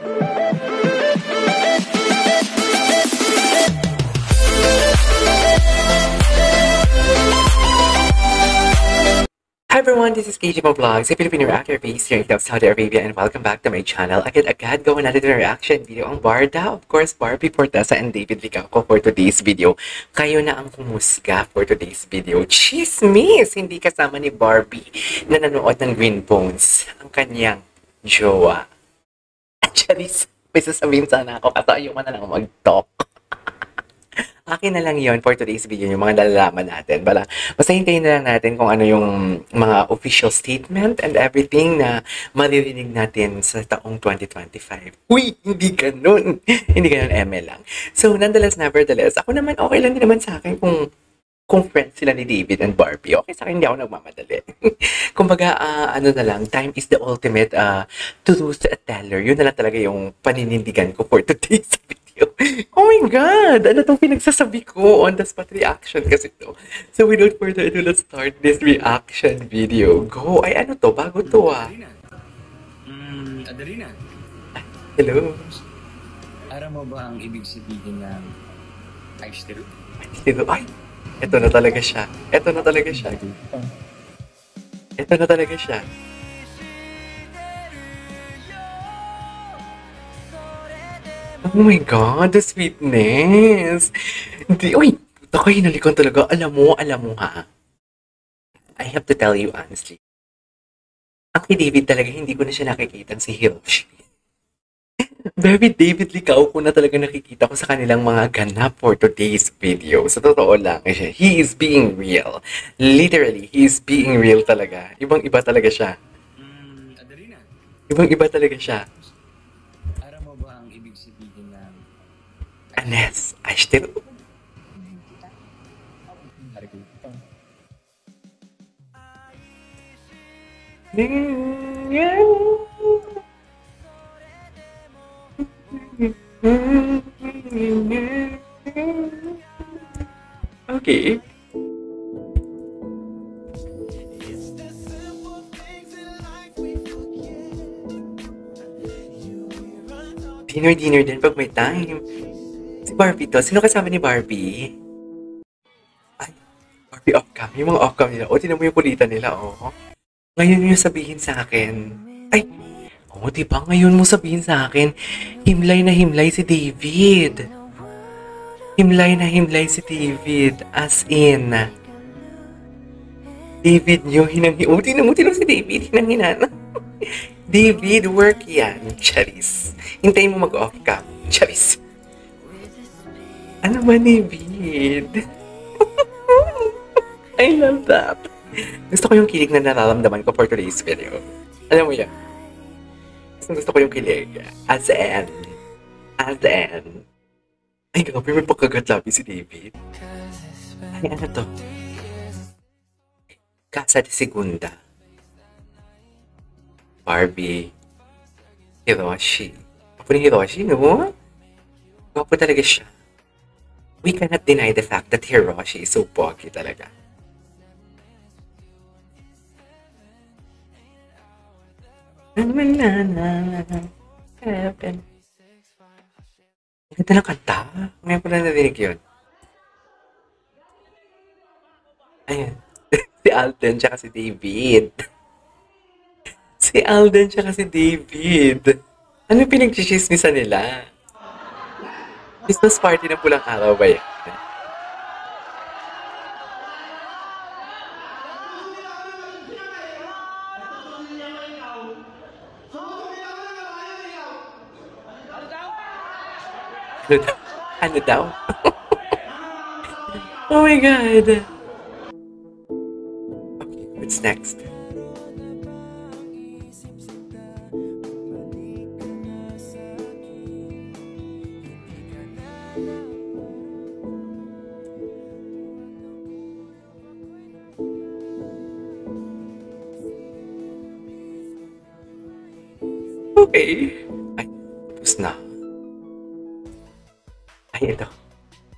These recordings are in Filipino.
Hi everyone, this is KG Mo Vlogs, a Filipino reactor based here in Saudi Arabia, and welcome back to my channel. Agad-agad gawin natin yung reaction video ang Barda, of course, Barbie Fortesa and David Licaco for today's video. Kayo na ang humusga for today's video. Chismis! Hindi kasama ni Barbie na nanood ng Green Bones, ang kanyang jowa. Actually, may sasabihin sana ako kasi ayaw na lang mag-talk. Akin na lang yon for today's video, yung mga nalalaman natin. Basta hintayin na lang natin kung ano yung mga official statement and everything na maririnig natin sa taong 2025. Uy, hindi ganun. Hindi ganun, ML lang. So, nevertheless, ako naman, okay lang din naman sa akin kung friends sila ni David and Barbie. Okay sa akin, hindi ako nagmamadali. Kumbaga, ano na lang, time is the ultimate truth teller. Yun na lang talaga yung paninindigan ko for today's video. Oh my God! Ano itong pinagsasabi ko on the spot reaction kasi to. So without further ado, let's start this reaction video. Go! Ay, ano to? Bago to Adelina. Hello? Aram mo ba ang ibig sabihin ng Aishiteru? Ay! Ito na talaga siya. Ito na talaga siya. Oh my God, the sweetness! Uy, ako hinalikon talaga. Alam mo ha. I have to tell you honestly. Ang kay David talaga, hindi ko na siya nakikita si Hiroshi. Very David Licaco ko na talaga nakikita ko sa kanilang mga ganap for today's video. Sa totoo lang, he is being real. Literally, he is being real talaga. Ibang-iba talaga siya. Adelina. Ibang-iba talaga siya. Aram mo ba ang ibig sabihin ng Anes, Aishiteru. Okay. Dinner din pag may time. Si Barbie to. Sino kasama ni Barbie? Ay, Barbie off-cam. Yung mga off-cam nila. O, tinan mo yung kulitan nila, oh. Ngayon yung sabihin sa akin. Ay, diba? Ngayon mo sabihin sa akin, himlay na himlay si David. Himlay na himlay si David. As in, David nyo hinanghi. O, tinan mo si David. Hinanghinan. David, work yan. Charis. Hintayin mo mag-off-cam. Charis. Ano ba, David? I love that. Gusto ko yung kilig na nararamdaman ko for today's video. Alam mo yan? Gusto ko yung kilig. As in. Ay, grabe, may pagkagatlabi si David. Ay, ano to? Casa de Segunda. Barbie. Hiroshi. Apo ni Hiroshi, no? Gwapo talaga siya. We cannot deny the fact that Hiroshi is so pogi talaga. Ang ganda ng kanta. Ngayon ko na narinig yun. Ayan. Si Alden tsaka si David. Ano yung pinagchichismisan nila? Christmas party ng pulang araw ba yan? Ano daw? Oh my God! Okay, what's next? Okay. Ay, tapos na. Ay, ito.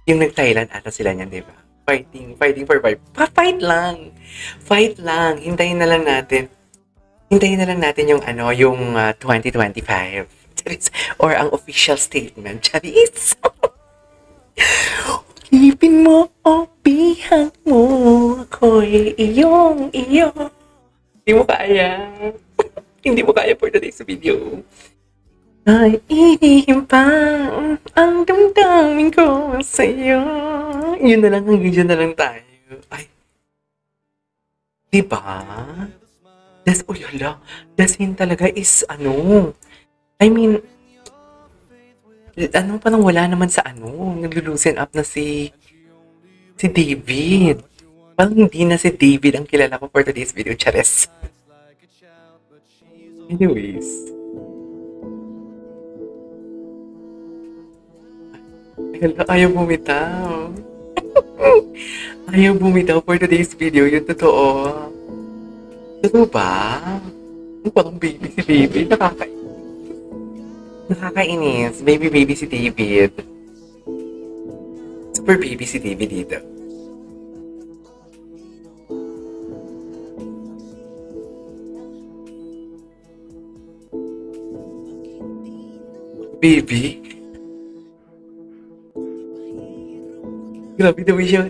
Yung nag-Thailand ata sila niyan, di ba? Fighting for fight. Fight lang. Hintayin na lang natin yung 2025. Charis. Or ang official statement. Charis. Ipin mo o bihag mo, ako'y iyo. Hindi mo kaya. Hindi mo kaya for today's video. Ay, ihihimpang ang damdamin ko sa'yo. Yun na lang, hanggang dyan na lang tayo. Ay, diba? Dasin talaga is I mean, parang wala naman sa naglulusen up na si David. Parang hindi na si David ang kilala ko for today's video, Chares. Anyways. Ayaw bumitaw. Ayaw bumitaw for today's video. Yun totoo. Totoo ba? Parang baby si David. Nakakainis. Baby si David. Super baby si David dito. Baby? Grabe, the way niya,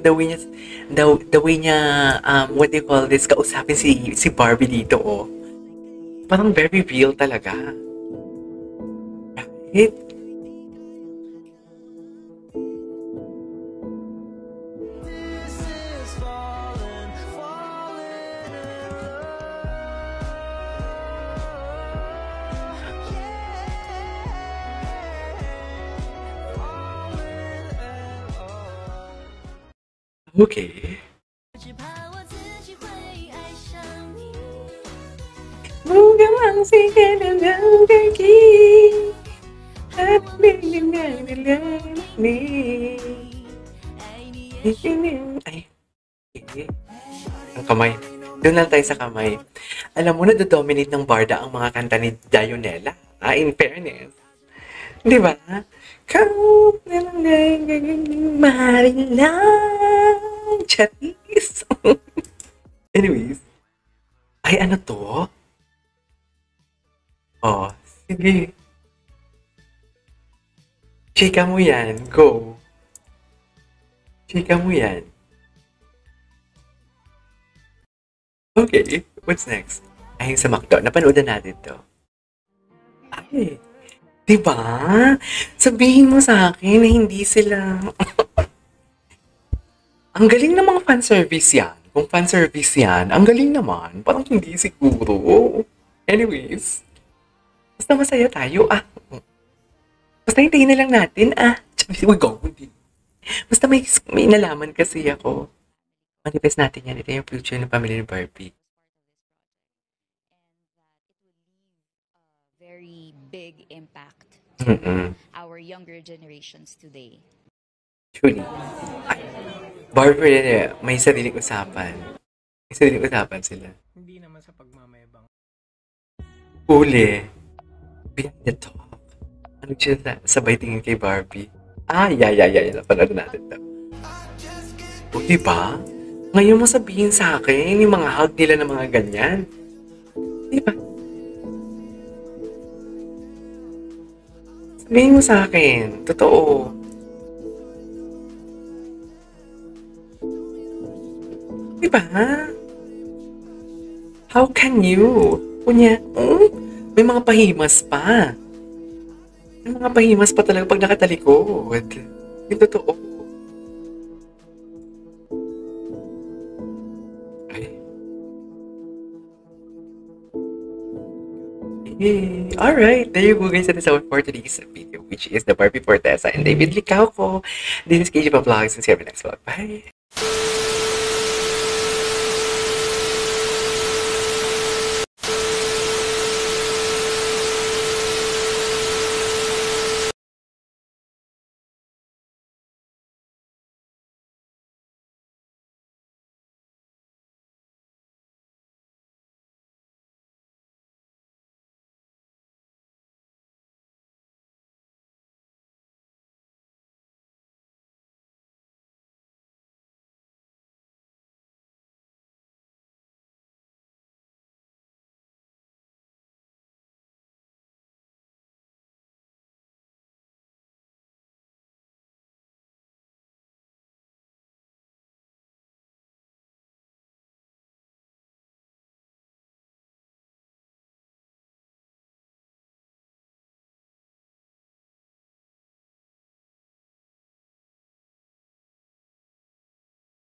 what do you call this, kausapin si Barbie dito, oh. Parang very real talaga. Right? Okay. Ay, ang kamay. Doon lang tayo sa kamay. Alam mo na, dominate ng Barda ang mga kanta ni Dionela. In fairness. Di ba? Mahalin lang. Charis. Anyways. Ay, ano to? Oh, sige. Chika mo yan. Go. Chika mo yan. Okay, what's next? Ay, sa McDo. Napanood na natin to. Ay, diba? Sabihin mo sa akin na hindi sila... Ang galing ng mga fanservice yan. Kung fanservice yan, ang galing naman. Parang hindi siguro. Anyways. Basta masaya tayo, Basta hintayin na lang natin, Huwag go. Basta may nalaman kasi ako. Manifest natin yan. Ito yung future ng pamilya ni Barbie. Very big impact to our younger generations today. Truly. Barbie, may sariling usapan. May sariling usapan sila. Hindi naman sa pagmamayabang. Uli. Behind the talk. Ano siya sabay tingin kay Barbie? Yeah. Napanood natin to. O, diba? Ngayon mo sabihin sa akin yung mga hug nila ng mga ganyan. Diba? Sabihin mo sa akin. Totoo. Diba? How can you? Kunya, may mga pahimas pa. May mga pahimas pa talaga pag nakatalikod. Yung totoo. Ay. Hey. Alright, there you go guys. That is all for today's video, which is the Barbie Fortesa and David Licauco. This is KJ Vlogs and see you in the next vlog. Bye!